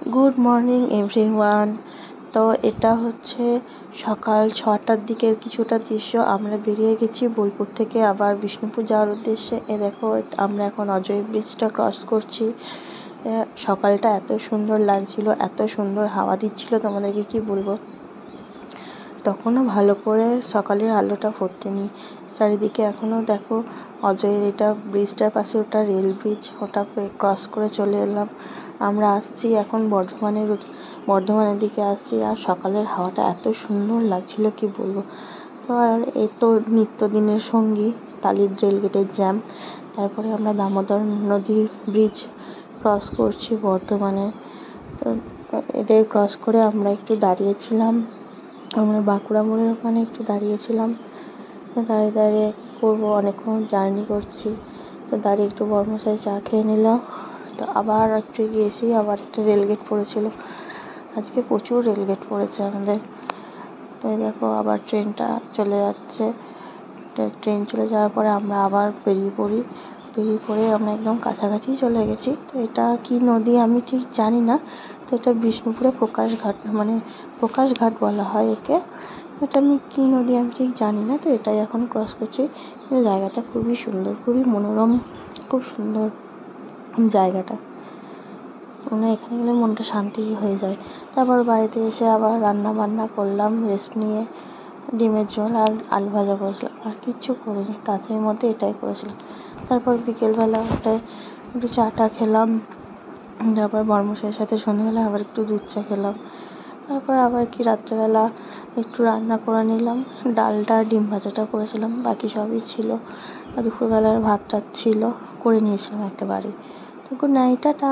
Good morning everyone. তো এটা হচ্ছে সকাল 6টার দিকের কিছুটা দৃশ্য। আমরা বেরিয়ে গেছি বোলপুর থেকে আবার বিষ্ণুপুর যাওয়ার উদ্দেশ্যে। দেখো আমরা এখন অজয় ব্রিজটা ক্রস করছি। সকালটা এত সুন্দর লাগছিল, এত সুন্দর হাওয়া দিচ্ছিল, তোমাদেরকে কি বলবো। তখনও ভালো করে সকালের আলোটা ফোটেনি চারিদিকে। এখনো দেখো অজয়ের এটা ব্রিজটার পাশে, ওটা রেল ব্রিজ, ওটা ক্রস করে চলে এলাম। আমরা আসছি এখন বর্ধমানের দিকে আসছি। আর সকালের হাওয়াটা এত সুন্দর লাগছিল কি বলবো। তো আর এই তো নিত্যদিনের সঙ্গী তালির রেলগেটের জ্যাম। তারপরে আমরা দামোদর নদীর ব্রিজ ক্রস করছি বর্ধমানে। তো এটাই ক্রস করে আমরা একটু দাঁড়িয়েছিলাম, আমরা বাঁকুড়া মোড়ের ওখানে একটু দাঁড়িয়েছিলাম। দাঁড়িয়ে দাঁড়িয়ে করবো, অনেকক্ষণ জার্নি করছি, তো দাঁড়িয়ে একটু বর্মশাই চা খেয়ে নিলাম। তো আবার একটু গিয়েছি, আবার একটা রেলগেট পড়েছিল। আজকে প্রচুর রেলগেট পড়েছে আমাদের। তো দেখো আবার ট্রেনটা চলে যাচ্ছে। ট্রেন চলে যাওয়ার পরে আমরা আবার বেরিয়ে পড়ে আমরা একদম কাছাকাছি চলে গেছি। তো এটা কি নদী আমি ঠিক জানি না। তো এটা বিষ্ণুপুরে প্রকাশঘাট বলা হয় একে। এটা আমি কি নদী আমি ঠিক জানি না। তো এটাই এখন ক্রস করছি। কিন্তু জায়গাটা খুবই সুন্দর, খুবই মনোরম, খুব সুন্দর জায়গাটা। এখানে গেলে মনটা শান্তি হয়ে যায়। তারপর বাড়িতে এসে আবার রান্না বান্না করলাম রেস্ট নিয়ে। ডিমের ঝোল আর আলু ভাজা করেছিলাম, আর কিচ্ছু করিনি, তাড়াতাড়ির মধ্যে এটাই করেছিলাম। তারপর বিকেলবেলা উঠে একটু চাটা খেলাম। তারপর বর্মশাইয়ের সাথে সন্ধ্যেবেলা আবার একটু দুধ চা খেলাম। তারপর আবার কি রাত্রেবেলা একটু রান্না করে নিলাম, ডালটা ডিম ভাজাটা করেছিলাম, বাকি সবই ছিল। আর দুপুরবেলার ভাত টাত ছিল, করে নিয়েছিলাম একেবারে। তো গুড নাইট, টাটা।